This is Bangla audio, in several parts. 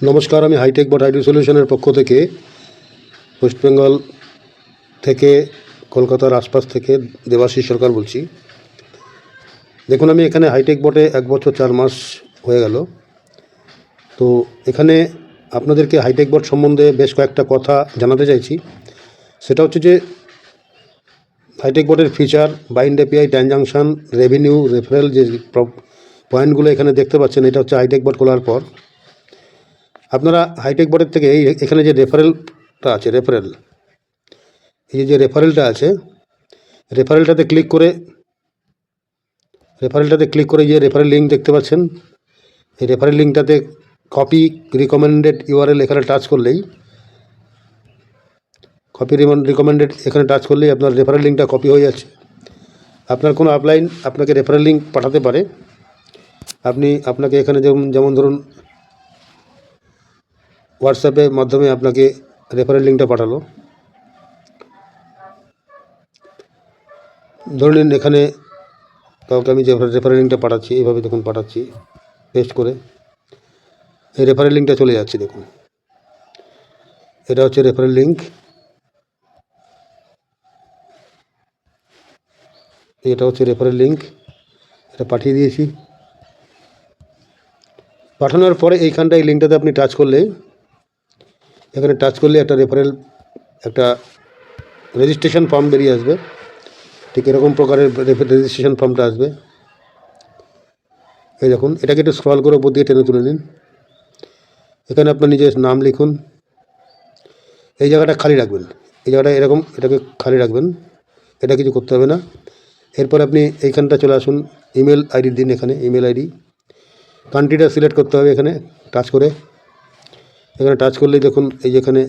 নমস্কার, আমি হাইটেক বট আইটি সলিউশনের পক্ষ থেকে ওয়েস্ট বেঙ্গল থেকে কলকাতার আশপাশ থেকে দেবাশিস সরকার বলছি। দেখুন, আমি এখানে হাইটেক বটে 1 বছর 4 মাস হয়ে গেল। তো এখানে আপনাদেরকে হাইটেক বট সম্বন্ধে বেশ কয়েকটা কথা জানাতে চাইছি। সেটা হচ্ছে যে হাইটেক বটের feature, bind API, transaction, revenue, referral যে পয়েন্টগুলো এখানে দেখতে পাচ্ছেন, এটা হচ্ছে হাইটেক বট খোলার পর আপনারা হাইটেক বটের থেকে এখানে যে রেফারেলটা আছে, এই যে রেফারেলটা আছে, রেফারেলটাতে ক্লিক করে যে রেফারেল লিঙ্ক দেখতে পাচ্ছেন, এই রেফারেল লিঙ্কটাতে কপি রিকমেন্ডেড ইউআরএল এখানে টাচ করলেই আপনার রেফারেল লিঙ্কটা কপি হয়ে যাচ্ছে। আপনার কোনো আপলাইন আপনাকে রেফারেল লিঙ্ক পাঠাতে পারে। আপনাকে এখানে যেমন ধরুন হোয়াটসঅ্যাপের মাধ্যমে আপনাকে রেফারেল লিঙ্কটা পাঠালো। ধরে নিন এখানে কাউকে আমি যে রেফারেল লিঙ্কটা পাঠাচ্ছি, এইভাবে দেখুন পাঠাচ্ছি, পেস্ট করে এই রেফারেল লিঙ্কটা চলে যাচ্ছে। দেখুন, এটা হচ্ছে রেফারেল লিঙ্ক। এটা পাঠিয়ে দিয়েছি। পাঠানোর পরে এইখানটা এই লিঙ্কটাতে আপনি টাচ করলে একটা রেজিস্ট্রেশন ফর্ম বেরিয়ে আসবে। ঠিক এরকম প্রকারের রেজিস্ট্রেশন ফর্মটা আসবে। এই দেখুন, এটাকে একটু স্ক্রল করে উপর দিয়ে টেনে তুলে নিন। এখানে আপনার নিজের নাম লিখুন। এই জায়গাটা খালি রাখবেন, এটাকে খালি রাখবেন, এটা কিছু করতে হবে না। এরপর আপনি এইখানটা চলে আসুন, ইমেল আইডি দিন। এখানে ইমেল আইডি, কান্ট্রিটা সিলেক্ট করতে হবে। এখানে টাচ করলেই দেখুন এই যেখানে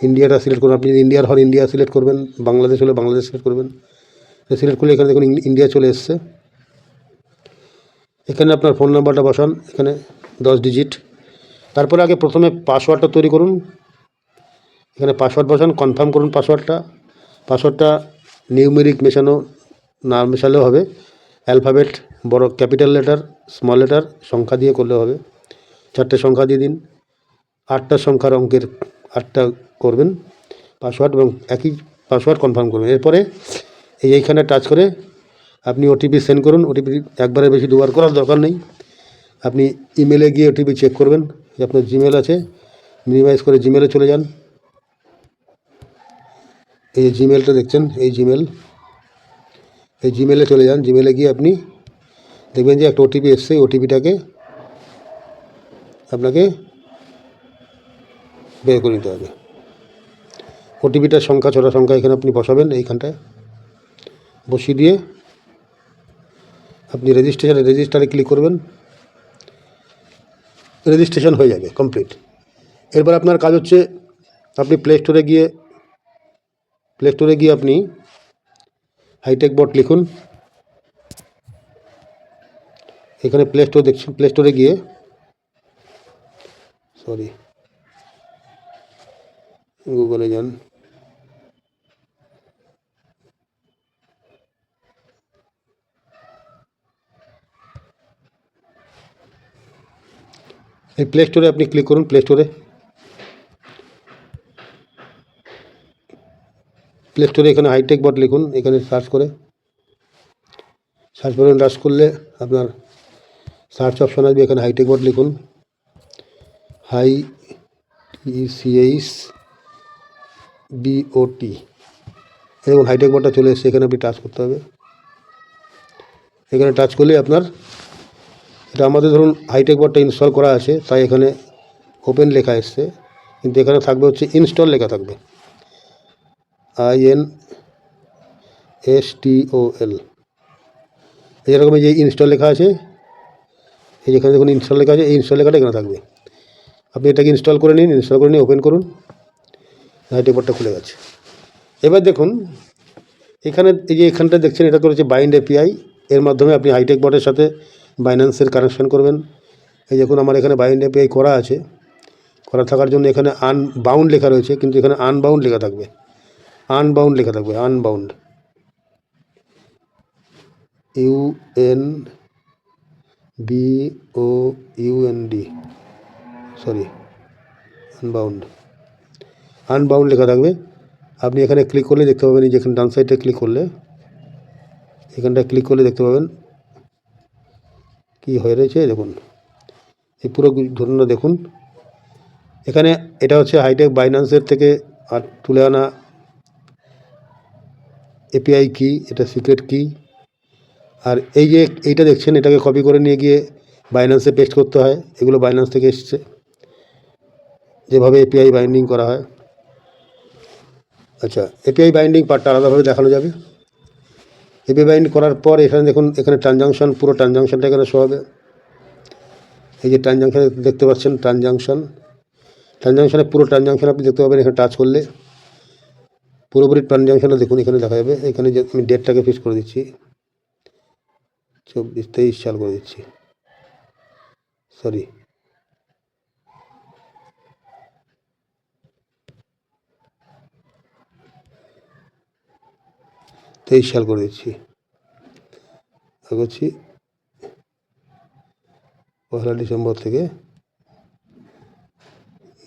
ইন্ডিয়াটা সিলেক্ট করুন। আপনি যদি ইন্ডিয়ার হন ইন্ডিয়া সিলেক্ট করবেন, বাংলাদেশ হলে বাংলাদেশ সিলেক্ট করবেন। সিলেক্ট করলে এখানে দেখুন ইন্ডিয়া চলে এসছে। এখানে আপনার ফোন নাম্বারটা বসান, এখানে 10 ডিজিট। তারপরে আগে প্রথমে পাসওয়ার্ডটা তৈরি করুন। এখানে পাসওয়ার্ড বসান, কনফার্ম করুন পাসওয়ার্ডটা নিউমেরিক না মেশালেও হবে। অ্যালফাবেট, বড় ক্যাপিটাল লেটার, স্মল লেটার, সংখ্যা দিয়ে করলে হবে। 4টে সংখ্যা দিয়ে দিন। 8টা সংখ্যার অঙ্কের 8টা করবেন পাসওয়ার্ড, এবং একই পাসওয়ার্ড কনফার্ম করবেন। এরপরে এইখানে টাচ করে আপনি ওটিপি সেন্ড করুন। ওটিপি একবারের বেশি দুবার করার দরকার নেই। আপনি ইমেলে গিয়ে ওটিপি চেক করবেন যে আপনার জিমেল আছে। মিনিমাইজ করে জিমেলে চলে যান। এই যে জিমেলটা দেখছেন, এই জিমেলে চলে যান। জিমেলে গিয়ে আপনি দেখবেন যে একটা ওটিপি এসছে। ওটিপিটাকে আপনাকে বের করে নিতে হবে। ওটিপিটার সংখ্যা, 6টা সংখ্যা এখানে আপনি বসাবেন। এইখানটায় বসিয়ে দিয়ে আপনি রেজিস্টারে ক্লিক করবেন। রেজিস্ট্রেশন হয়ে যাবে, কমপ্লিট। এরপর আপনার কাজ হচ্ছে আপনি প্লে স্টোরে গিয়ে আপনি হাইটেক বট লিখুন। এখানে প্লে স্টোরে গিয়ে গুগলে যান। এই প্লে স্টোরে আপনি ক্লিক করুন। প্লে স্টোরে এখানে হাইটেক বট লিখুন। এখানে সার্চ করে টাচ করলে আপনার সার্চ অপশন আসবে। এখানে হাইটেক বট লিখুন, HICHBOT। দেখুন হাইটেক বটটা চলে এসেছে। এখানে আপনি টাচ করতে হবে। এখানে টাচ করলে আপনার এটা, আমাদের ধরুন হাইটেক বটটা ইনস্টল করা আছে, তাই এখানে ওপেন লেখা এসছে, কিন্তু এখানে থাকবে হচ্ছে ইনস্টল লেখা থাকবে, INSTOL। এরকম যে ইনস্টল লেখা আছে, এই যেখানে দেখুন ইনস্টল লেখা আছে, এই ইনস্টল লেখাটা এখানে থাকবে। আপনি এটাকে ইনস্টল করে নিয়ে ওপেন করুন। হাইটেক বটটা খুলে গেছে। এবার দেখুন এখানে এখানটা দেখছেন, এটা করেছে বাইন্ড এপিআই। এর মাধ্যমে আপনি হাইটেক বটের সাথে বাইন্যান্সের কানেকশন করবেন। এই দেখুন আমার এখানে বাইন্ড এপিআই করা আছে। করা থাকার জন্য এখানে আনবাউন্ড লেখা রয়েছে, কিন্তু এখানে আনবাউন্ড লেখা থাকবে। Unbound UNBOUND। Sorry, unbound unbound লেখা থাকবে। আপনি এখানে ক্লিক করলে দেখতে পাবেন, এই যেখানে ডান সাইডে ক্লিক করলে, এখানটা ক্লিক করলে দেখতে পাবেন কি হয়ে রয়েছে। দেখুন এই পুরো ঘটনা দেখুন। এখানে এটা হচ্ছে হাইটেক বাইন্যান্সের থেকে আর তুলে আনা এপিআই কি, এটা সিক্রেট কি। আর এই যে এইটা দেখছেন, এটাকে কপি করে নিয়ে গিয়ে বাইন্যান্সে পেস্ট করতে হয়। এগুলো বাইন্যান্স থেকে এসছে, যেভাবে এপিআই বাইন্ডিং করা হয়। আচ্ছা, এপিআই বাইন্ডিং পার্টটা আলাদাভাবে দেখানো যাবে। এপিআই বাইন্ড করার পর এখানে দেখুন, এখানে ট্রানজাকশান, পুরো ট্রানজাকশানটা এখানে শো হবে। এই যে ট্রানজাকশান দেখতে পাচ্ছেন, ট্রানজাকশানে পুরো ট্রানজাকশান আপনি দেখতে পাবেন। এখানে টাচ করলে পুরোপুরি ট্রানজাকশানটা দেখুন এখানে দেখা যাবে। এখানে যে আমি ডেটটাকে ফিক্স করে দিচ্ছি, 24-23 সাল করে দিচ্ছি, সরি, তেইশ সাল করে দিচ্ছি। এগোচ্ছি 1 ডিসেম্বর থেকে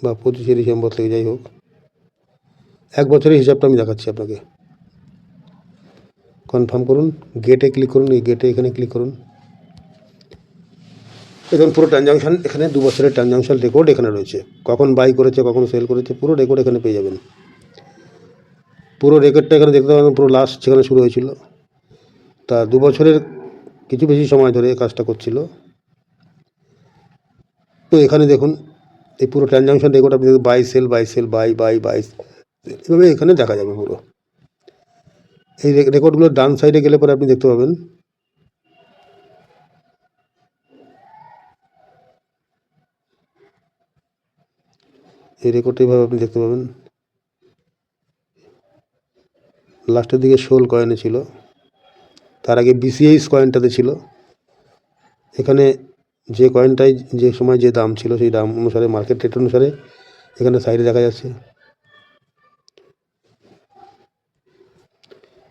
বা 25 ডিসেম্বর থেকে, যাই হোক 1 বছরের হিসাবটা আমি দেখাচ্ছি আপনাকে। কনফার্ম করুন, গেটে ক্লিক করুন, এই গেটে এখানে ক্লিক করুন। এখন পুরো ট্রানজাকশান এখানে 2 বছরের ট্রানজাকশান রেকর্ড এখানে রয়েছে। কখন বাই করেছে, কখন সেল করেছে, পুরো রেকর্ড এখানে পেয়ে যাবেন। পুরো রেকর্ডটা এখানে দেখতে পাবেন, পুরো লাস্ট যেখানে শুরু হয়েছিল। তা 2 বছরের কিছু বেশি সময় ধরে এই কাজটা করছিল। তো এখানে দেখুন এই পুরো ট্রানজাকশান রেকর্ড আপনি buy sell, buy sell, buy এভাবে এখানে দেখা যাবে পুরো। এই রেকর্ডগুলো ডান সাইডে গেলে পরে আপনি দেখতে পাবেন এই রেকর্ডটা এইভাবে আপনি দেখতে পাবেন। লাস্টের দিকে 16 কয়েনে ছিল, তার আগে বিসিএইচ কয়েনটাতে ছিল। এখানে যে কয়েনটাই যে সময় যে দাম ছিল সেই দাম অনুসারে, মার্কেট রেট অনুসারে এখানে সাইডে দেখা যাচ্ছে।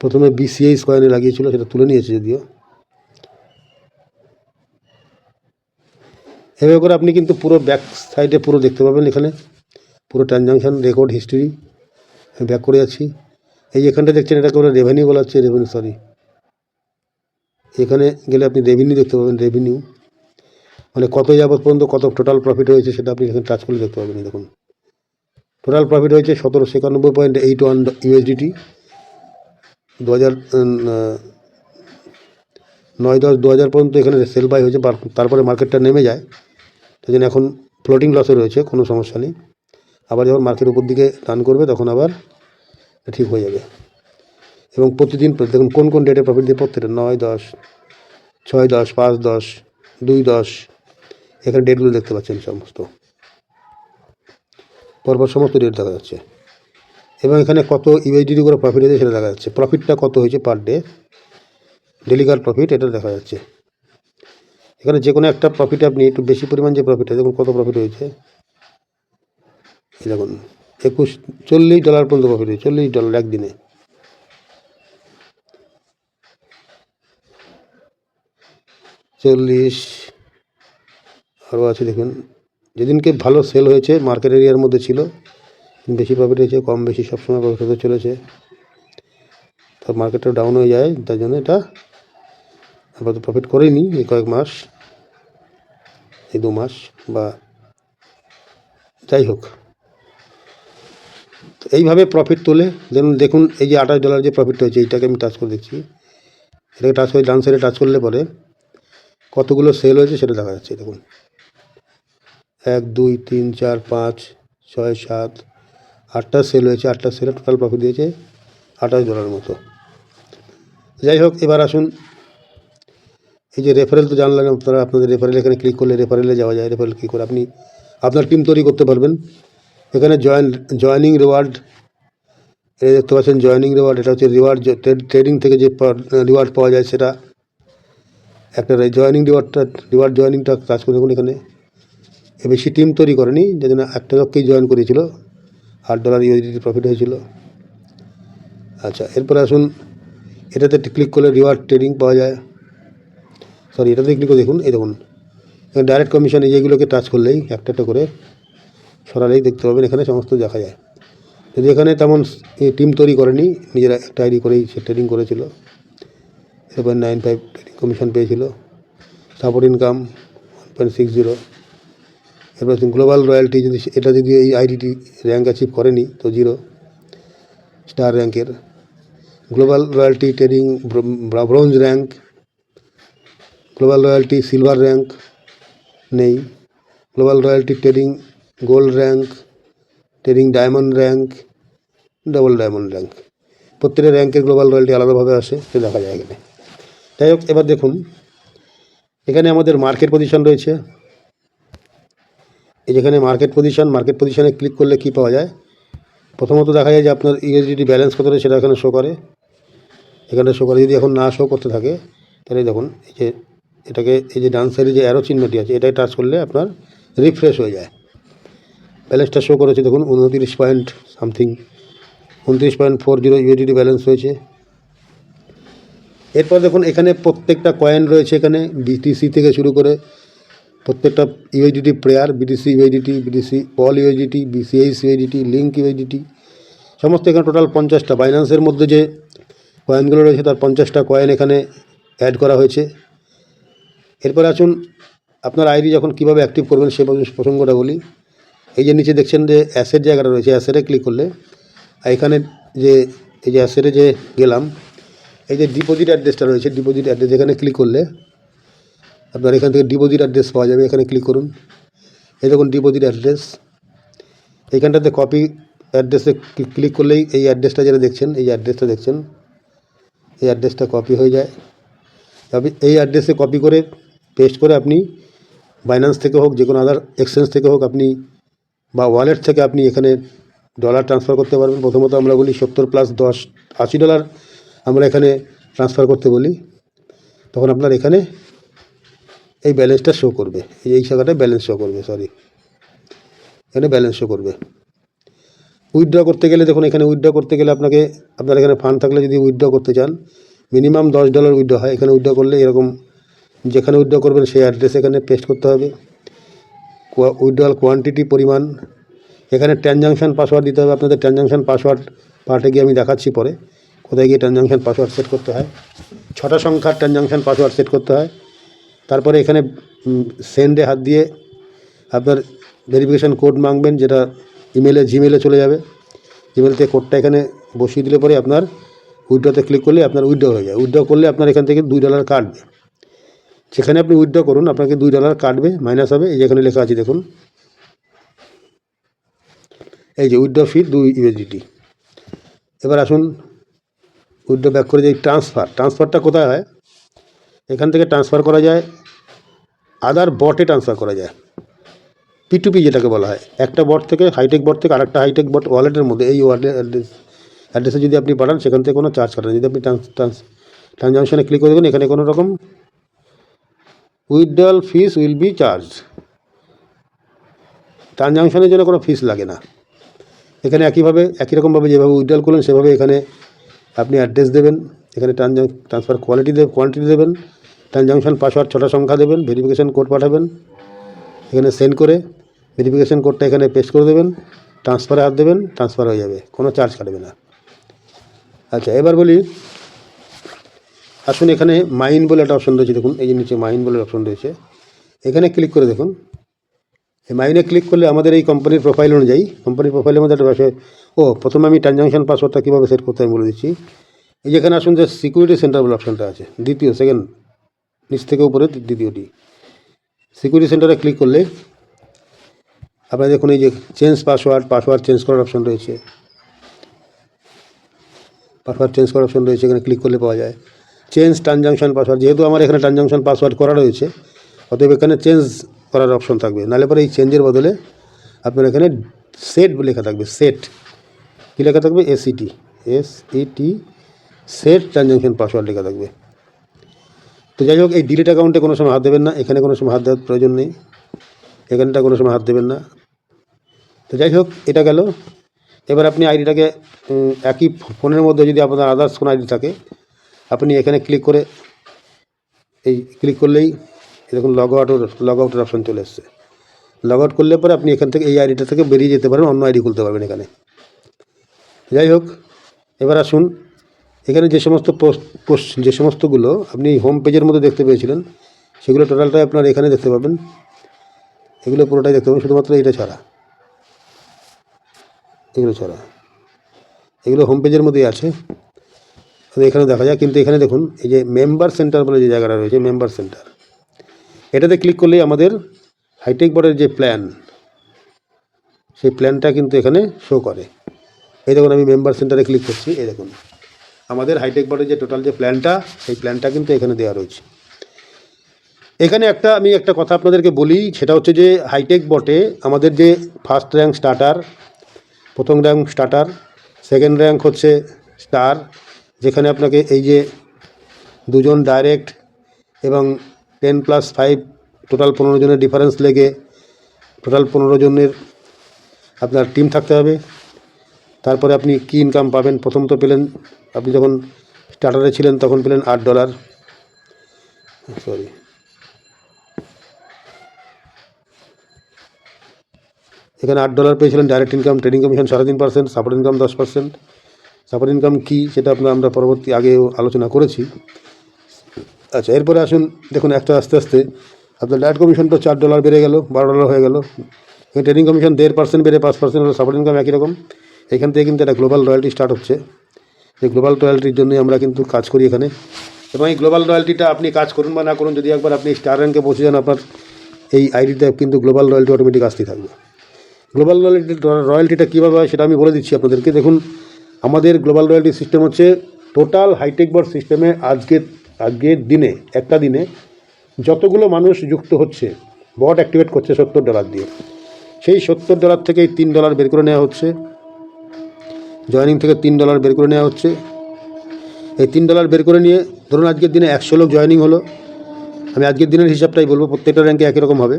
প্রথমে বিসিএইচ কয়েনে লাগিয়েছিল, সেটা তুলে নিয়েছে যদিও। এভাবে করে আপনি কিন্তু পুরো ব্যাক সাইডে পুরো দেখতে পাবেন। এখানে পুরো ট্রানজাকশান রেকর্ড হিস্ট্রি। আমি ব্যাক করে যাচ্ছি। এই এখানটা দেখছেন, এটাকে বলে রেভিনিউ বলা হচ্ছে, রেভিনিউ, সরি, এখানে গেলে আপনি রেভিনিউ দেখতে পাবেন। রেভিনিউ মানে কত যাবত পর্যন্ত কত টোটাল প্রফিট হয়েছে সেটা আপনি এখানে টাচ করলে দেখতে পাবেন। দেখুন টোটাল প্রফিট হয়েছে 1791.81 ইউএসডিটি। 9/10/2000 পর্যন্ত এখানে সেল বাই হয়েছে, তারপরে মার্কেটটা নেমে যায়। সেই জন্য এখন ফ্লোটিং লসে রয়েছে, কোনো সমস্যা নেই। আবার যখন মার্কেট উপর দিকে টার্ন করবে তখন আবার ঠিক হয়ে যাবে। এবং প্রতিদিন দেখুন কোন কোন ডেটে প্রফিট দিয়ে, প্রত্যেকটা 9/10, 6/10, 5/10, 2/10, এখানে ডেটগুলো দেখতে পাচ্ছেন। সমস্ত পরপর সমস্ত ডেট দেখা যাচ্ছে। এবং এখানে কত ইউএসডি করে প্রফিট হয়েছে সেটা দেখা যাচ্ছে। প্রফিটটা কত হয়েছে পার ডে, ডেলিকার প্রফিট, এটা দেখা যাচ্ছে। এখানে যে কোনো একটা প্রফিট আপনি একটু বেশি পরিমাণ যে প্রফিট হয়, দেখুন কত প্রফিট হয়েছে। এই দেখুন $40 পর্যন্ত প্রফিট হয়েছে, $40 একদিনে। আরও আছে দেখুন, যেদিনকে ভালো সেল হয়েছে মার্কেট এরিয়ার মধ্যে ছিল, বেশি প্রফিট হয়েছে। কম বেশি সবসময় প্রফিট হতে চলেছে। তো মার্কেটটা ডাউন হয়ে যায়, তার জন্য এটা আপাতত প্রফিট করেনি এই কয়েক মাস, এই 2 মাস বা যাই হোক। তো এইভাবে প্রফিট তোলে। দেখুন এই যে $28 যে প্রফিট হয়েছে, এইটাকে আমি টাচ করে দেখছি। এটাকে টাচ করে ডান সাইডে টাচ করলে পরে কতগুলো সেল হয়েছে সেটা দেখা যাচ্ছে। দেখুন 1 2 3 4 5 6 7 8টা সেল হয়েছে। 8টা সেলে টোটাল প্রফিট দিয়েছে $28 মতো। যাই হোক, এবার আসুন এই যে রেফারেল তো জানলেন আপনারা। আপনাদের রেফারেল এখানে ক্লিক করলে রেফারেলে যাওয়া যায়। রেফারেল কী করে আপনি আপনার টিম তৈরি করতে পারবেন। এখানে জয়েনিং রিওয়ার্ড, এই দেখতে পাচ্ছেন জয়েনিং রিওয়ার্ড। এটা হচ্ছে রিওয়ার্ড, ট্রেডিং থেকে যে রিওয়ার্ড পাওয়া যায় সেটা একটা। জয়েনিং রিওয়ার্ড জয়েনিংটা কাজ করে দেখুন। এখানে বেশি টিম তৈরি করেনি, যে জন্য একটা লোককেই জয়েন করেছিল, $8 ইউএসডি প্রফিট হয়েছিল। আচ্ছা, এরপরে আসুন এটাতে ক্লিক করলে রিওয়ার্ড ট্রেডিং পাওয়া যায়। সরি, এটাতে ক্লিক করে দেখুন। এই দেখুন ডাইরেক্ট কমিশন যেগুলোকে টাচ করলেই একটা একটা করে সরালেই দেখতে পাবেন এখানে সমস্ত দেখা যায়। যদি এখানে তেমন টিম তৈরি করেনি, নিজেরা একটা আইডি করেই সে ট্রেডিং করেছিল, 7.95 ট্রেডিং কমিশন পেয়েছিল, সাপোর্ট ইনকাম 1.60। এরপর গ্লোবাল রয়্যালটি যদি এটা যদি এই আইডিটি র্যাঙ্ক অ্যাচিভ করেনি তো 0 স্টার র্যাঙ্কের। Global royalty trading bronze rank, global royalty silver rank নেই, global royalty trading gold rank, trading diamond rank, double diamond rank, প্রত্যেকটা র্যাঙ্কের গ্লোবাল রয়্যালটি আলাদাভাবে আসে, সে দেখা যায় এখানে। যাই হোক, এবার দেখুন এখানে আমাদের মার্কেট পজিশন রয়েছে। এই যেখানে মার্কেট পজিশনে ক্লিক করলে কি পাওয়া যায়? প্রথমত দেখা যায় যে আপনার ইউএসডিটি ব্যালেন্স কত রয়েছে সেটা এখানে শো করে, এখানে শো করে। যদি এখন না শো করতে থাকে তাহলে দেখুন এই যে এটাকে এই যে ডান সাইডে যে অ্যারো চিহ্নটি আছে এটাই টাচ করলে আপনার রিফ্রেশ হয়ে যায়। ব্যালেন্সটা শো করেছে দেখুন 29 পয়েন্ট সামথিং, 29.40 ইউএসডিটি ব্যালেন্স হয়েছে। এরপর দেখুন এখানে প্রত্যেকটা কয়েন রয়েছে, এখানে বিটিসি থেকে শুরু করে প্রত্যেকটা USDT pair, BTC USDT, BTC all USDT, BCH USDT, link USDT, সমস্ত এখানে টোটাল 50টা বাইন্যান্সের মধ্যে যে কয়েনগুলো রয়েছে তার 50টা কয়েন এখানে অ্যাড করা হয়েছে। এরপর আসুন আপনার আইডি যখন কীভাবে অ্যাক্টিভ করবেন সে প্রসঙ্গটা বলি। এই যে নিচে দেখছেন যে অ্যাসেট জায়গাটা রয়েছে, অ্যাসেটে ক্লিক করলে এখানে যে এই যে অ্যাসেটে যে গেলাম, এই যে ডিপোজিট অ্যাড্রেসটা রয়েছে, ডিপোজিট অ্যাড্রেস এখানে ক্লিক করলে আপনার এখান থেকে ডিপোজিট অ্যাড্রেস পাওয়া যাবে। এখানে ক্লিক করুন, এই দেখুন ডিপোজিট অ্যাড্রেস। এইখানটাতে কপি অ্যাড্রেসে ক্লিক করলেই এই অ্যাড্রেসটা যেটা দেখছেন, এই অ্যাড্রেসটা দেখছেন, এই অ্যাড্রেসটা কপি হয়ে যায়। তবে এই অ্যাড্রেসে কপি করে পেস্ট করে আপনি বাইন্যান্স থেকে হোক, যে কোনো আদার এক্সচেঞ্জ থেকে হোক আপনি বা ওয়ালেট থেকে আপনি এখানে ডলার ট্রান্সফার করতে পারবেন। প্রথমত আমরা বলি 70+10 $80 আমরা এখানে ট্রান্সফার করতে বলি, তখন আপনার এখানে এই ব্যালেন্সটা শো করবে, এই জায়গাটায় ব্যালেন্স শো করবে, এখানে ব্যালেন্স শো করবে। উইথড্র করতে গেলে দেখুন এখানে উইথড্র করতে গেলে আপনার এখানে ফান্ড থাকলে যদি উইথড্র করতে চান মিনিমাম $10 উইথড্র হয়। এখানে উইথড্র করলে এরকম যেখানে উইথড্র করবেন সেই অ্যাড্রেস এখানে পেস্ট করতে হবে। উইথড্রয়াল কোয়ান্টিটি পরিমাণ, এখানে ট্রানজাকশান পাসওয়ার্ড দিতে হবে। আপনাদের ট্রানজাকশান পাসওয়ার্ড পার্টে গিয়ে আমি দেখাচ্ছি পরে কোথায় গিয়ে ট্রানজাকশান পাসওয়ার্ড সেট করতে হয়। 6টা সংখ্যার ট্রানজাকশান পাসওয়ার্ড সেট করতে হয়। তারপরে এখানে সেন্ডে হাত দিয়ে আপনার ভেরিফিকেশান কোড মাগবেন, যেটা জিমেলে চলে যাবে। জিমেল থেকে কোডটা এখানে বসিয়ে দিলে পরে আপনার উইথড্রতে ক্লিক করলে আপনার উইথড্র হয়ে যায়। উইথড্র করলে আপনার এখান থেকে $2 কাটবে। সেখানে আপনি উইথড্র করুন, আপনাকে $2 কাটবে, মাইনাস হবে। এই যেখানে লেখা আছে দেখুন, এই যে উইথড্র ফি 2 USDT। এবার আসুন উইথড্র ব্যাক করে যে ট্রান্সফারটা কোথায় হয়, এখান থেকে ট্রান্সফার করা যায় আদার বটে ট্রান্সফার করা যায়, P2P যেটাকে বলা হয়। একটা বট থেকে হাইটেক বট থেকে আরেকটা হাইটেক বট ওয়ালেটের মধ্যে এই অ্যাড্রেসে যদি আপনি পাঠান সেখান থেকে কোনো চার্জ কাটেন। যদি আপনি ট্রানজাকশানে ক্লিক করে দেবেন এখানে কোনো রকম withdrawal fees will be charge, ট্রানজাকশানের জন্য কোনো ফিস লাগে না। এখানে একই রকমভাবে যেভাবে উইথড্রয়াল করলেন সেভাবে এখানে আপনি অ্যাড্রেস দেবেন, এখানে ট্রান্সফার কোয়ান্টিটি দেবেন, ট্রানজাকশান পাসওয়ার্ড 6টা সংখ্যা দেবেন, ভেরিফিকেশান কোড পাঠাবেন, এখানে সেন্ড করে ভেরিফিকেশান কোডটা এখানে পেস্ট করে দেবেন, ট্রান্সফারে হাত দেবেন, ট্রান্সফার হয়ে যাবে, কোনো চার্জ কাটবে না। আচ্ছা, এবার বলি আসুন এখানে মাইন বলে একটা অপশন রয়েছে, দেখুন এই যে নিচে মাইন বলে অপশন রয়েছে, এখানে ক্লিক করে দেখুন। এই মাইনে ক্লিক করলে আমাদের এই কোম্পানির প্রোফাইল অনুযায়ী, কোম্পানির প্রোফাইলের মধ্যে একটা বিষয়, প্রথমে আমি ট্রানজাকশান পাসওয়ার্ডটা কীভাবে সেট করতে আমি বলে দিচ্ছি। এই যেখানে আসুন যে সিকিউরিটি সেন্টার বলে অপশনটা আছে, সেকেন্ড নিচ থেকে উপরে দ্বিতীয়টি, সিকিউরিটি সেন্টারে ক্লিক করলে আপনারা দেখুন এই যে পাসওয়ার্ড চেঞ্জ করার অপশন রয়েছে, এখানে ক্লিক করলে পাওয়া যায় চেঞ্জ ট্রানজাকশান পাসওয়ার্ড। যেহেতু আমার এখানে ট্রানজাকশান পাসওয়ার্ড করা রয়েছে অতএব এখানে চেঞ্জ করার অপশন থাকবে, নাহলে পরে এই চেঞ্জের বদলে আপনার এখানে সেট লেখা থাকবে। সেট কী লেখা থাকবে? SET সেট ট্রানজাকশান পাসওয়ার্ড লেখা থাকবে। তো যাই হোক, এই ডিলিট অ্যাকাউন্টে কোনো সময় হাত দেবেন না, এখানে কোনো সময় হাত দেওয়ার প্রয়োজন নেই, এখানটা কোনো সময় হাত দেবেন না। তো যাই হোক, এটা গেল। এবার আপনি আইডিটাকে একই ফোনের মধ্যে যদি আপনার আদার্স কোনো আইডি থাকে আপনি এখানে ক্লিক করলেই দেখুন লগ আউটের অপশান চলে এসছে। লগ আউট করলে পরে আপনি এখান থেকে এই আইডিটা থেকে বেরিয়ে যেতে পারেন, অন্য আইডি খুলতে পারবেন এখানে। যাই হোক, এবার আসুন এখানে যে সমস্তগুলো আপনি হোম পেজের মধ্যে দেখতে পেয়েছিলেন, সেগুলো টোটালটাই আপনার এখানে দেখতে পাবেন। এগুলো পুরোটাই দেখতে পাবেন, শুধুমাত্র এটা ছাড়া, এগুলো হোম পেজের মধ্যেই আছে, এখানে দেখা যায়। কিন্তু এখানে দেখুন এই যে মেম্বার সেন্টার বলে যে জায়গাটা রয়েছে, মেম্বার সেন্টার, এটাতে ক্লিক করলেই আমাদের হাইটেক বোর্ডের যে প্ল্যান, সেই প্ল্যানটা কিন্তু এখানে শো করে। এই দেখুন আমি মেম্বার সেন্টারে ক্লিক করছি, এই দেখুন আমাদের হাইটেক বোর্ডের যে টোটাল যে প্ল্যানটা, সেই প্ল্যানটা কিন্তু এখানে দেওয়া রয়েছে। এখানে আমি একটা কথা আপনাদেরকে বলি, সেটা হচ্ছে যে হাইটেক বোর্ডে আমাদের যে ফার্স্ট র্যাঙ্ক স্টার্টার, প্রথম র্যাঙ্ক স্টার্টার, সেকেন্ড র্যাঙ্ক হচ্ছে স্টার, যেখানে আপনাকে এই যে 2 জন ডাইরেক্ট এবং 10+5 টোটাল 15 জনের ডিফারেন্স লেগে টোটাল 15 জনের আপনার টিম থাকতে হবে। তারপরে আপনি কি ইনকাম পাবেন, প্রথম তো পেলেন, আপনি যখন স্টার্টারে ছিলেন তখন পেলেন $8, এখানে $8 পেয়েছিলেন direct income, trading commission 3.5%, support income 10%। Support income কী সেটা আমরা পরবর্তী আগেও আলোচনা করেছি। আচ্ছা, এরপরে আসুন দেখুন একটা আস্তে আস্তে আপনার ডাইরেক্ট কমিশনটা $4 বেড়ে গেল, $12 হয়ে গেল। এখানে ট্রেডিং কমিশন 1.5% বেড়ে 5% হলো, সাপোর্ট ইনকাম একই রকম। এখান থেকে কিন্তু একটা গ্লোবাল রয়্যালটি স্টার্ট হচ্ছে। এই গ্লোবাল রয়্যালটির জন্যই আমরা কিন্তু কাজ করি এখানে, এবং এই গ্লোবাল রয়্যালটিটা আপনি কাজ করুন বা না করুন, যদি একবার আপনি স্টার র্যাঙ্কে পৌঁছে যান, আপনার এই আইডিতে কিন্তু গ্লোবাল রয়্যালটি অটোমেটিক আসতেই থাকবে। গ্লোবাল রয়্যালটিটা কীভাবে হয় সেটা আমি বলে দিচ্ছি আপনাদেরকে। দেখুন আমাদের গ্লোবাল রয়্যালটি সিস্টেম হচ্ছে টোটাল হাইটেক বোর্ড সিস্টেমে আজকের দিনে একটা দিনে যতগুলো মানুষ যুক্ত হচ্ছে, বট অ্যাক্টিভেট করছে $70 দিয়ে, সেই $70 থেকে এই $3 বের করে নেওয়া হচ্ছে, জয়েনিং থেকে $3 বের করে নেওয়া হচ্ছে। এই $3 বের করে নিয়ে ধরুন আজকের দিনে 100 লোক জয়েনিং হলো, আমি আজকের দিনের হিসাবটাই বলবো, প্রত্যেকটা র্যাঙ্কে একই রকম হবে।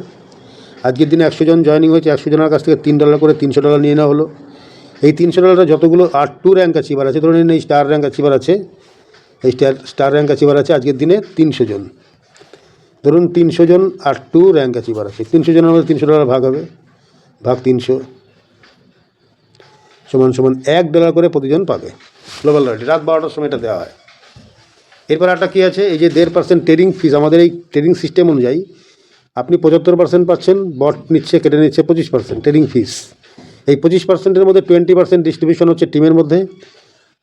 আজকের দিনে 100 জন জয়েনিং হয়েছে, 100 জনের কাছ থেকে $3 করে $300 নিয়ে নেওয়া হলো। এই $300 যতগুলো R2 র্যাঙ্ক অ্যাচিভার আছে, ধরুন এই স্টার র্যাঙ্ক অ্যাচিভার আছে, এই স্টার র্যাঙ্ক অ্যাচিভার আছে আজকের দিনে 300 জন, ধরুন 300 জন R2 র্যাঙ্ক অ্যাচিভার আছে, 300 জনের মধ্যে $300 ভাগ হবে, ভাগ 300 সমান $1 করে প্রতিজন পাবে। গ্লোবাল রয়্যালটি রাত 12টার সময় এটা দেওয়া হয়। এরপর একটা কী আছে, এই যে 1.5% ট্রেডিং ফিস, আমাদের এই ট্রেডিং সিস্টেম অনুযায়ী আপনি 75% পাচ্ছেন, বট নিচ্ছে কেটে নিচ্ছে 25% ট্রেডিং ফিস। এই 25%-এর মধ্যে 20% ডিস্ট্রিবিউশন হচ্ছে টিমের মধ্যে,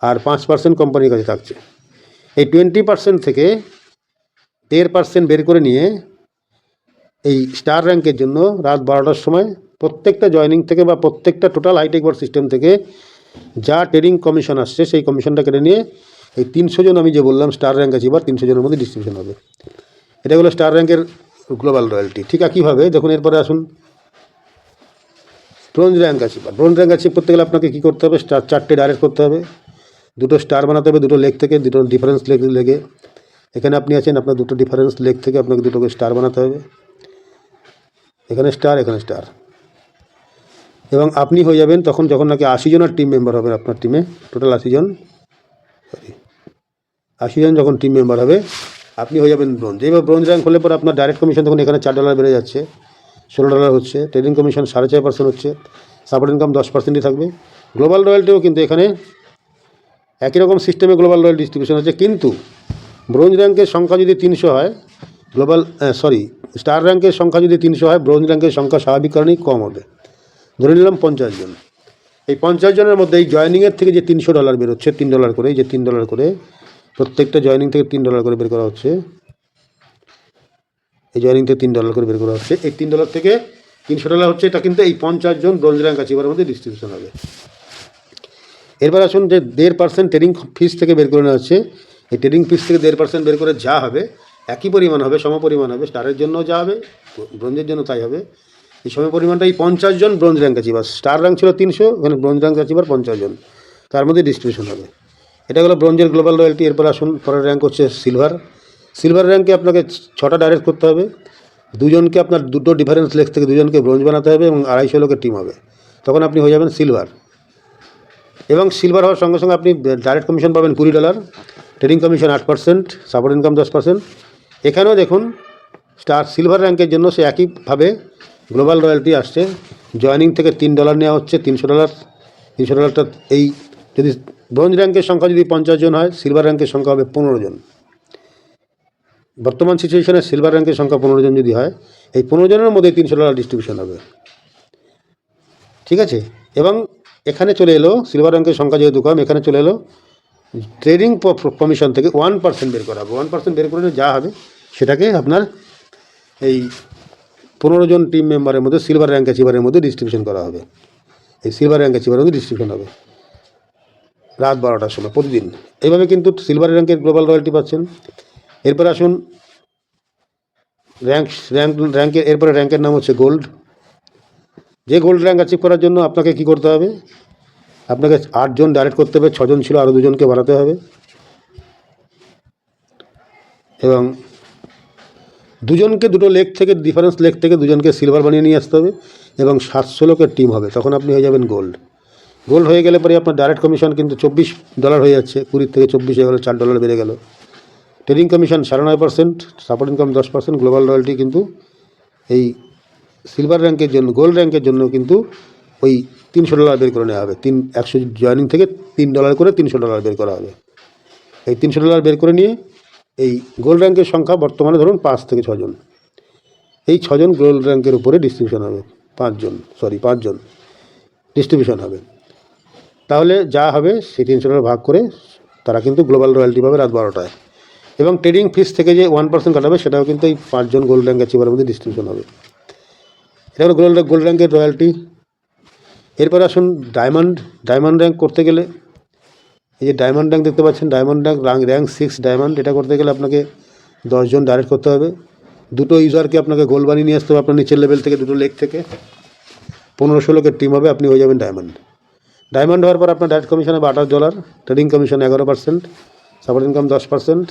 আর 5% কোম্পানির কাছে থাকছে। এই 20% থেকে 1.5% বের করে নিয়ে এই স্টার র্যাঙ্কের জন্য রাত 12টার সময় প্রত্যেকটা জয়েনিং থেকে বা প্রত্যেকটা টোটাল হাইটেক বোর্ড সিস্টেম থেকে যা ট্রেডিং কমিশন আসছে, সেই কমিশনটা কেটে নিয়ে এই 300 জন আমি যে বললাম স্টার র্যাঙ্ক আছে, এবার 300 জনের মধ্যে ডিস্ট্রিবিউশন হবে। এটা হলো স্টার র্যাঙ্কের গ্লোবাল রয়্যালটি। ঠিক একইভাবে দেখুন এরপরে আসুন ব্রোঞ্জ র্যাঙ্ক আছে। ব্রোঞ্জ র্যাঙ্ক আছে করতে গেলে আপনাকে কী করতে হবে, চারটে ডাইরেক্ট করতে হবে, 2টো স্টার বানাতে হবে, 2টো লেগ থেকে, 2টো ডিফারেন্স লেগে। এখানে আপনি আছেন, আপনার 2টো ডিফারেন্স লেগ থেকে আপনাকে 2টোকে স্টার বানাতে হবে, এখানে স্টার, এখানে স্টার, এবং আপনি হয়ে যাবেন তখন যখন নাকি 80 জনের টিম মেম্বার হবে আপনার টিমে, টোটাল 80 জন যখন টিম মেম্বার হবে, আপনি হয়ে যাবেন ব্রোঞ্জ। এবার ব্রোঞ্জ র্যাঙ্ক হলে পরে আপনার ডাইরেক্ট কমিশন তখন এখানে $4 বেড়ে যাচ্ছে, $16 হচ্ছে, ট্রেডিং কমিশন 4.5% হচ্ছে, সাপোর্ট ইনকাম 10%ই থাকবে। গ্লোবাল রয়্যালটিও কিন্তু এখানে একই রকম সিস্টেমে গ্লোবাল রয়্যাল ডিস্ট্রিবিউশন হচ্ছে, কিন্তু ব্রোঞ্জ র্যাঙ্কের সংখ্যা যদি 300 হয়, স্টার র্যাঙ্কের সংখ্যা যদি 300 হয়, ব্রোঞ্জ র্যাঙ্কের সংখ্যা স্বাভাবিক কারণেই কম হবে। ধরে নিলাম 50 জন। এই 50 জনের মধ্যে এই জয়েনিংয়ের থেকে যে $300 বেরোচ্ছে, $3 করে, এই যে $3 করে প্রত্যেকটা জয়েনিং থেকে $3 করে বের করা হচ্ছে, এই জয়েনিং থেকে $3 করে বের করা হচ্ছে, এই $3 থেকে $300 হচ্ছে, এটা কিন্তু এই 50 জন ব্রোঞ্জ র্যাঙ্ক অ্যাচিভারের মধ্যে ডিস্ট্রিবিউশন হবে। এরপর আসুন যে 1.5% ট্রেডিং ফিস থেকে বের করে নেওয়া হচ্ছে, এই ট্রেডিং ফিস থেকে 1.5% বের করে যা হবে একই পরিমাণ হবে, সমপরিমাণ হবে, স্টারের জন্য যা হবে ব্রোঞ্জের জন্য তাই হবে। এই সমপরিমাণটা এই 50 জন bronze rank achiever, star rank ছিল 300, এখানে ব্রোঞ্জ র্যাঙ্ক অ্যাচিভার 50 জন, তার মধ্যে ডিস্ট্রিবিউশন হবে। এটা হলো ব্রোঞ্জের গ্লোবাল রয়্যালটি। এরপর আসুন পরের র্যাঙ্ক হচ্ছে সিলভার। সিলভার র্যাঙ্কে আপনাকে 6টা ডাইরেক্ট করতে হবে, 2 জনকে আপনার 2টো ডিফারেন্স লেগ থেকে 2 জনকে ব্রোঞ্জ বানাতে হবে, এবং 250 লোকের টিম হবে, তখন আপনি হয়ে যাবেন সিলভার। এবং সিলভার হওয়ার সঙ্গে সঙ্গে আপনি ডাইরেক্ট কমিশন পাবেন $20, ট্রেডিং কমিশন 8%, সাপোর্ট ইনকাম 10%। এখানেও দেখুন স্টার সিলভার র্যাঙ্কের জন্য সে একইভাবে গ্লোবাল রয়্যালটি আসছে। জয়েনিং থেকে $3 নেওয়া হচ্ছে, $300। $300টা এই যদি ব্রোঞ্জ র্যাঙ্কের সংখ্যা যদি 50 জন হয়, সিলভার র্যাঙ্কের সংখ্যা হবে 15 জন। বর্তমান সিচুয়েশনে সিলভার র্যাঙ্কের সংখ্যা 15 জন যদি হয়, এই 15 জনের মধ্যে $300 ডিস্ট্রিবিউশন হবে, ঠিক আছে। এবং এখানে চলে এলো সিলভার র্যাঙ্কের সংখ্যা যেহেতু কম, এখানে চলে এলো ট্রেডিং কমিশন থেকে 1% বের করা হবে। 1% বের করে যা হবে সেটাকে আপনার এই 15 জন টিম মেম্বারের মধ্যে সিলভার র্যাঙ্ক অ্যাচিভারের মধ্যে ডিস্ট্রিবিউশন করা হবে। এই সিলভার র্যাঙ্ক অ্যাচিভারের মধ্যে ডিস্ট্রিবিউশন হবে রাত 12টার সময় প্রতিদিন। এইভাবে কিন্তু সিলভার র্যাঙ্কের গ্লোবাল রয়্যালটি পাচ্ছেন। এরপর আসুন র্যাঙ্কের এরপরে র্যাঙ্কের নাম হচ্ছে গোল্ড। যে গোল্ড র্যাঙ্ক অ্যাচিভ করার জন্য আপনাকে কি করতে হবে, আপনাকে 8 জন ডাইরেক্ট করতে হবে, 6 জন ছিল আরও 2 জনকে বাড়াতে হবে, এবং 2 জনকে দুটো লেগ থেকে ডিফারেন্স লেগ থেকে 2 জনকে সিলভার বানিয়ে নিয়ে আসতে হবে, এবং 700 লোকের টিম হবে, তখন আপনি হয়ে যাবেন গোল্ড। গোল্ড হয়ে গেলে পরে আপনার ডাইরেক্ট কমিশন কিন্তু $24 হয়ে যাচ্ছে, 20 থেকে 24 হয়ে গেলো, $4 বেড়ে গেল। Trading commission 9.5%, support income 10%, global royalty কিন্তু এই সিলভার র্যাঙ্কের জন্য, গোল্ড র্যাঙ্কের জন্য কিন্তু ওই $300 বের করে নেওয়া হবে। 100 জয়েনিং থেকে $3 করে $300 বের করা হবে। এই $300 বের করে নিয়ে এই গোল্ড র্যাঙ্কের সংখ্যা বর্তমানে ধরুন 5 থেকে 6 জন, এই 6 জন গোল্ড র্যাঙ্কের উপরে ডিস্ট্রিবিউশন হবে, 5 জন ডিস্ট্রিবিউশন হবে। তাহলে যা হবে সেই $300 ভাগ করে তারা কিন্তু গ্লোবাল রয়্যালটি পাবে রাত 12টায়। এবং ট্রেডিং ফিস থেকে যে 1% কাটাবে সেটাও কিন্তু এই 5 জন গোল্ড র্যাঙ্ক অ্যাচিভারের মধ্যে ডিস্ট্রিবিউশন হবে। এটা হলো গোল্ড র্যাঙ্কের রয়্যালটি। এরপর আসুন ডায়মন্ড র্যাঙ্ক করতে গেলে, এই যে ডায়মন্ড র্যাঙ্ক দেখতে পাচ্ছেন, ডায়মন্ড র্যাঙ্ক 6 ডায়মন্ড, এটা করতে গেলে আপনাকে 10 জন ডাইরেক্ট করতে হবে, 2 ইউজারকে আপনাকে গোল্ড বানিয়ে নিয়ে আসতে হবে আপনার নিচের লেভেল থেকে, 2 লেগ থেকে, 1500 লোকের টিম হবে, আপনি হয়ে যাবেন ডায়মন্ড হওয়ার পর আপনার ডাইরেক্ট কমিশন হবে $28, ট্রেডিং কমিশন 11%, সাপোর্ট ইনকাম 10%,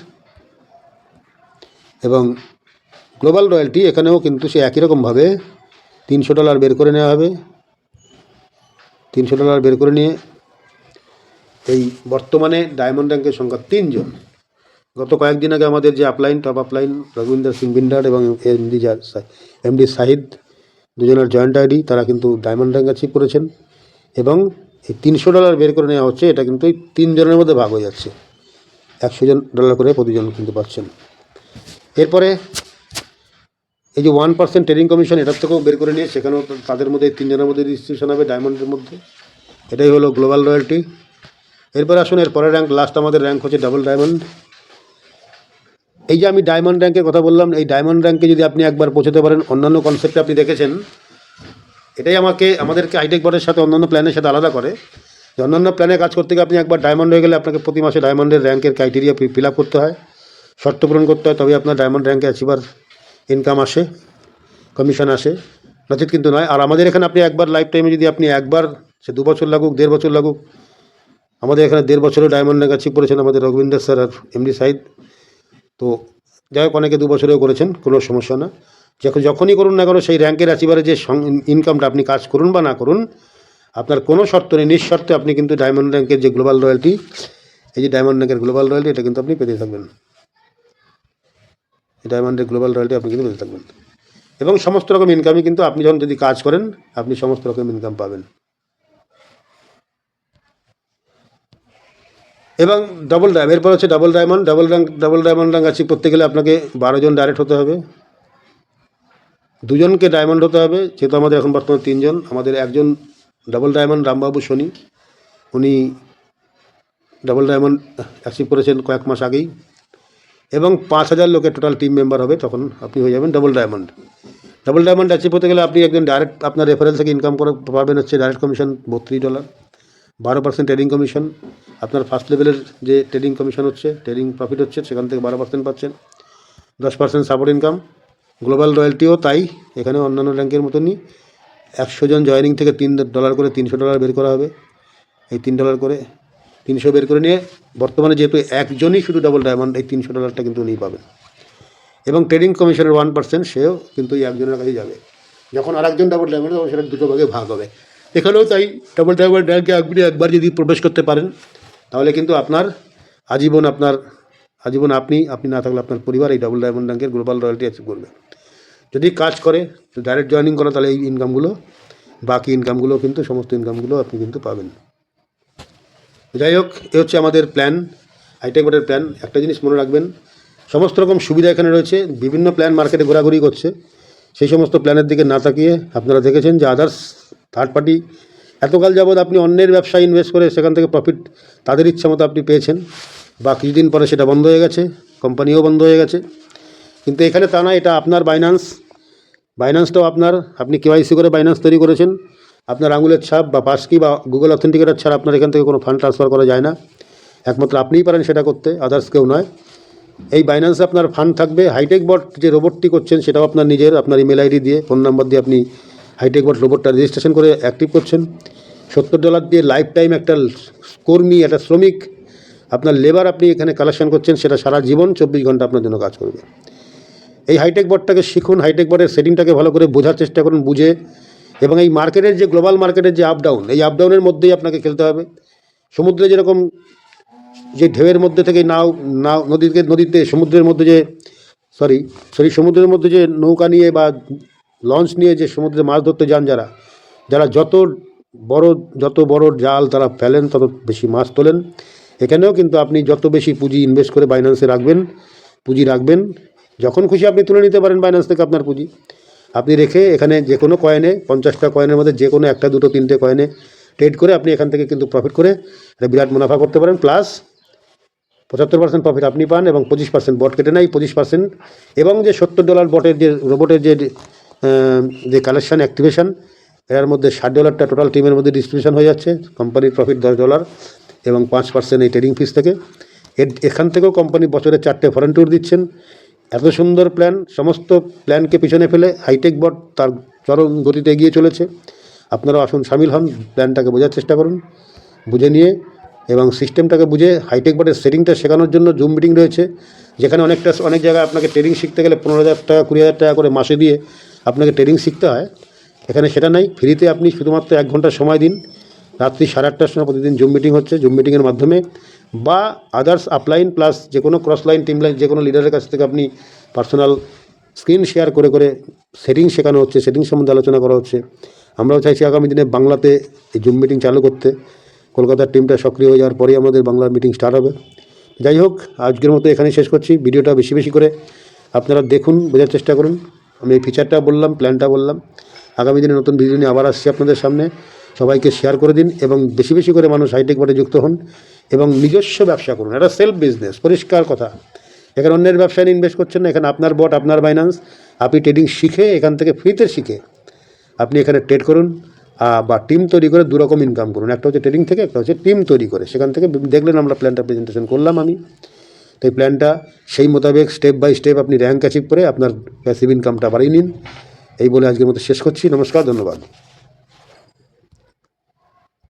এবং গ্লোবাল রয়্যালটি এখানেও কিন্তু সে একই রকমভাবে $300 বের করে নেওয়া হবে। $300 বের করে নিয়ে এই বর্তমানে ডায়মন্ড র্যাঙ্কের সংখ্যা 3 জন। গত কয়েকদিন আগে আমাদের যে টপ আপলাইন রঘুবিন্দর সিং বিন্ডার এবং এমডি শাহিদ, দুজনের জয়েন্ট আইডি, তারা কিন্তু ডায়মন্ড র্যাঙ্ক অ্যাচিভ করেছেন। এবং এই $300 বের করে নেওয়া হচ্ছে, এটা কিন্তু এই 3 জনের মধ্যে ভাগ হয়ে যাচ্ছে, $100 করে প্রতিজন কিন্তু পাচ্ছেন। এরপরে এই যে 1% ট্রেডিং কমিশন, এটার থেকেও বের করে নিয়ে সেখানেও তাদের মধ্যে 3 জনের মধ্যে ডিস্ট্রিবিউশন হবে ডায়মন্ডের মধ্যে। এটাই হলো গ্লোবাল রয়্যালটি। এরপরে আসুন এর পরের র্যাঙ্ক, লাস্ট আমাদের র্যাঙ্ক হচ্ছে ডাবল ডায়মন্ড। এই যে আমি ডায়মন্ড র্যাঙ্কের কথা বললাম, এই ডায়মন্ড র্যাঙ্কে যদি আপনি একবার পৌঁছতে পারেন, অন্যান্য কনসেপ্টে আপনি দেখেছেন, এটাই আমাদেরকে হাইটেক বোর্ডের সাথে অন্যান্য প্ল্যানের সাথে আলাদা করে। যে অন্যান্য প্ল্যানে কাজ করতে গিয়ে আপনি একবার ডায়মন্ড হয়ে গেলে আপনাকে প্রতি মাসে ডায়মন্ডের র্যাঙ্কের ক্রাইটেরিয়া ফিল আপ করতে হয়, শর্ত পূরণ করতে হয়, তবে আপনার ডায়মন্ড র্যাঙ্কে অ্যাচিভার ইনকাম আসে, কমিশন আসে, নচিত কিন্তু নয়। আর আমাদের এখানে আপনি একবার লাইফ টাইমে যদি আপনি একবার, সে 2 বছর লাগুক 1.5 বছর লাগুক, আমাদের এখানে 1.5 বছরও ডায়মন্ড র্যাঙ্ক অ্যাচিভ করেছেন আমাদের রঘুবিন্দর স্যার আর এমডি সাইদ। তো যাই হোক, অনেকে 2 বছরেও করেছেন, কোনো সমস্যা না। যখনই করুন না কেন, সেই র্যাঙ্কের অ্যাচিভারের যে ইনকামটা, আপনি কাজ করুন বা না করুন, আপনার কোনো শর্ত নেই, নিঃশর্তে আপনি কিন্তু ডায়মন্ড র্যাঙ্কের যে গ্লোবাল রয়্যালটি, এই যে ডায়মন্ড র্যাঙ্কের গ্লোবাল রয়্যালটি, এটা কিন্তু আপনি পেতে থাকবেন। এই ডায়মন্ডের গ্লোবাল রয়্যালটি আপনি কিন্তু পেতে থাকবেন, এবং সমস্ত রকম ইনকামই কিন্তু আপনি যখন যদি কাজ করেন, আপনি সমস্ত রকম ইনকাম পাবেন। এবং এরপর হচ্ছে ডাবল ডায়মন্ড র্যাঙ্ক অ্যাচিভ করতে গেলে আপনাকে 12 জন ডাইরেক্ট হতে হবে, 2 জনকে ডায়মন্ড হতে হবে, যেহেতু আমাদের এখন বর্তমানে 3 জন। আমাদের একজন ডাবল ডায়মন্ড রামবাবু সোনি, উনি ডাবল ডায়মন্ড অ্যাচিভ করেছেন কয়েক মাস আগেই, এবং 5000 লোকের টোটাল টিম মেম্বার হবে, তখন আপনি হয়ে যাবেন ডাবল ডায়মন্ড অ্যাচিভ হতে গেলে আপনি একজন ডাইরেক্ট আপনার রেফারেল থেকে ইনকাম করে পাবেন হচ্ছে ডাইরেক্ট কমিশন $32, 12% ট্রেডিং কমিশন, আপনার ফার্স্ট লেভেলের যে ট্রেডিং কমিশন হচ্ছে, ট্রেডিং প্রফিট হচ্ছে, সেখান থেকে 12% পাচ্ছেন, 10% সাপোর্ট ইনকাম। গ্লোবাল রয়্যালটিও তাই, এখানে অন্যান্য র্যাঙ্কের মতনই 100 জন জয়েনিং থেকে $3 করে $300 বের করা হবে। এই $3 করে 300 বের করে নিয়ে বর্তমানে যেহেতু একজনই শুধু ডাবল ডায়মন্ড, এই $300টা কিন্তু উনিই পাবেন। এবং ট্রেডিং কমিশনের 1% সেও কিন্তু এই একজনের কাছেই যাবে। যখন আরেকজন ডাবল ডায়মন্ড, তখন সেটা 2 ভাগে ভাগ হবে। এখানেও তাই, ডাবল ডায়মন্ড র্যাঙ্কে আপনি একবার যদি প্রবেশ করতে পারেন, তাহলে কিন্তু আপনার আজীবন আজীবন আপনি না থাকলে আপনার পরিবার এই ডাবল ডায়মন্ড ব্যাংকের গ্লোবাল রয়্যালটি অ্যাচিভ করবে। যদি কাজ করে ডাইরেক্ট জয়েনিং করা, তাহলে এই ইনকামগুলো, বাকি ইনকামগুলো কিন্তু সমস্ত ইনকামগুলো আপনি কিন্তু পাবেন। যাই হোক, এ হচ্ছে আমাদের প্ল্যান, হাইটেক বোর্ডের প্ল্যান। একটা জিনিস মনে রাখবেন, সমস্ত রকম সুবিধা এখানে রয়েছে। বিভিন্ন প্ল্যান মার্কেটে ঘোরাঘুরি করছে, সেই সমস্ত প্ল্যানের দিকে না তাকিয়ে আপনারা দেখেছেন যে আদার্স থার্ড পার্টি এতকাল যাবৎ আপনি অন্যের ব্যবসায় ইনভেস্ট করে সেখান থেকে প্রফিট তাদের ইচ্ছা মতো আপনি পেয়েছেন, বা কিছুদিন পরে সেটা বন্ধ হয়ে গেছে, কোম্পানিও বন্ধ হয়ে গেছে। কিন্তু এখানে তা না, এটা আপনার বাইন্যান্সটাও আপনার, আপনি কেওয়াইসি করে বাইন্যান্স তৈরি করেছেন, আপনার আঙুলের ছাপ বা পাসকি বা গুগল অথেন্টিকেটার ছাড়া আপনার এখান থেকে কোনো ফান্ড ট্রান্সফার করা যায় না। একমাত্র আপনিই পারেন সেটা করতে, আদার্স কেউ নয়। এই বাইন্যান্সে আপনার ফান্ড থাকবে। হাইটেক বট যে রোবটটি করছেন সেটাও আপনার নিজের, আপনার ইমেল আইডি দিয়ে, ফোন নাম্বার দিয়ে আপনি হাইটেক বট রোবটটা রেজিস্ট্রেশন করে অ্যাক্টিভ করছেন। $70 দিয়ে লাইফ টাইম একটা কর্মী, একটা শ্রমিক, আপনার লেবার আপনি এখানে কালেকশন করছেন, সেটা সারা জীবন 24 ঘন্টা আপনার জন্য কাজ করবে। এই হাইটেক বটটাকে শিখুন, হাইটেক বটের সেটিংটাকে ভালো করে বোঝার চেষ্টা করুন, বুঝে, এবং এই মার্কেটের যে গ্লোবাল মার্কেটের যে আপ ডাউন, এই আপ ডাউনের মধ্যেই আপনাকে খেলতে হবে। সমুদ্রে যেরকম যে ঢেউয়ের মধ্যে থেকে নাও নদীতে সমুদ্রের মধ্যে যে সমুদ্রের মধ্যে যে নৌকা নিয়ে বা লঞ্চ নিয়ে যে সমুদ্রে মাছ ধরতে যান, যারা যত বড় জাল তারা ফেলেন, তত বেশি মাছ তোলেন। এখানেও কিন্তু আপনি যত বেশি পুঁজি ইনভেস্ট করে বাইন্যান্সে পুঁজি রাখবেন, যখন খুশি আপনি তুলে নিতে পারেন বাইন্যান্স থেকে আপনার পুঁজি। আপনি রেখে এখানে যে কোনো কয়েনে, 50টা কয়েনের মধ্যে যে কোনো 1, 2, 3টে কয়েনে ট্রেড করে আপনি এখান থেকে কিন্তু প্রফিট করে একটা বিরাট মুনাফা করতে পারেন। প্লাস 75% প্রফিট আপনি পান, এবং 25% বট কেটে নেয়, 25%, এবং যে $70 বটের যে রোবটের যে কালেকশান অ্যাক্টিভেশন, এর মধ্যে $60টা টোটাল টিমের মধ্যে ডিস্ট্রিবিউশন হয়ে যাচ্ছে। কোম্পানির প্রফিট $10, এবং 5% এই ট্রেডিং ফিস থেকে। এখান থেকেও কোম্পানি বছরে 4টে ফরেন ট্যুর দিচ্ছেন। এত সুন্দর প্ল্যান, সমস্ত প্ল্যানকে পিছনে ফেলে হাইটেক বট তার চরম গতিতে এগিয়ে চলেছে। আপনারাও আসুন, সামিল হন, প্ল্যানটাকে বোঝার চেষ্টা করুন, বুঝে নিয়ে এবং সিস্টেমটাকে বুঝে হাইটেক বটের সেটিংটা শেখানোর জন্য জুম মিটিং রয়েছে, যেখানে অনেক জায়গায় আপনাকে ট্রেডিং শিখতে গেলে 15,000 টাকা 20,000 টাকা করে মাসে দিয়ে আপনাকে ট্রেডিং শিখতে হয়। এখানে সেটা নাই, ফ্রিতে আপনি শুধুমাত্র 1 ঘন্টা সময় দিন, রাত্রি 8:30টার সময় প্রতিদিন জুম মিটিং হচ্ছে। জুম মিটিংয়ের মাধ্যমে বা আদার্স আপলাইন প্লাস যে কোনো ক্রস লাইন, টিম লাইন, যে কোনো লিডারের কাছ থেকে আপনি পার্সোনাল স্ক্রিন শেয়ার করে সেটিং শেখানো হচ্ছে, সেটিং সম্বন্ধে আলোচনা করা হচ্ছে। আমরাও চাইছি আগামী দিনে বাংলাতে এই জুম মিটিং চালু করতে। কলকাতার টিমটা সক্রিয় হয়ে যাওয়ার পরেই আমাদের বাংলার মিটিং স্টার্ট হবে। যাই হোক, আজকের মতো এখানেই শেষ করছি। ভিডিওটা বেশি করে আপনারা দেখুন, বোঝার চেষ্টা করুন। আমি এই ফিচারটা বললাম, প্ল্যানটা বললাম। আগামী দিনে নতুন ভিডিও নিয়ে আবার আসছি আপনাদের সামনে। সবাইকে শেয়ার করে দিন, এবং বেশি করে মানুষ হাইটেক বটে যুক্ত হন এবং নিজস্ব ব্যবসা করুন। এটা সেলফ বিজনেস, পরিষ্কার কথা। এখানে অন্যের ব্যবসায় ইনভেস্ট করছেন না, এখানে আপনার বট, আপনার বাইন্যান্স। আপনি ট্রেডিং শিখে, এখান থেকে ফ্রিতে শিখে আপনি এখানে ট্রেড করুন, বা টিম তৈরি করে 2 রকম ইনকাম করুন। একটা হচ্ছে ট্রেডিং থেকে, একটা হচ্ছে টিম তৈরি করে। সেখান থেকে দেখলেন আমরা প্ল্যানটা প্রেজেন্টেশন করলাম আমি। তো এই প্ল্যানটা সেই মোতাবেক স্টেপ বাই স্টেপ আপনি র্যাঙ্ক অ্যাচিভ করে আপনার প্যাসিভ ইনকামটা বাড়িয়ে নিন। এই বলে আজকের মতো শেষ করছি। নমস্কার, ধন্যবাদ।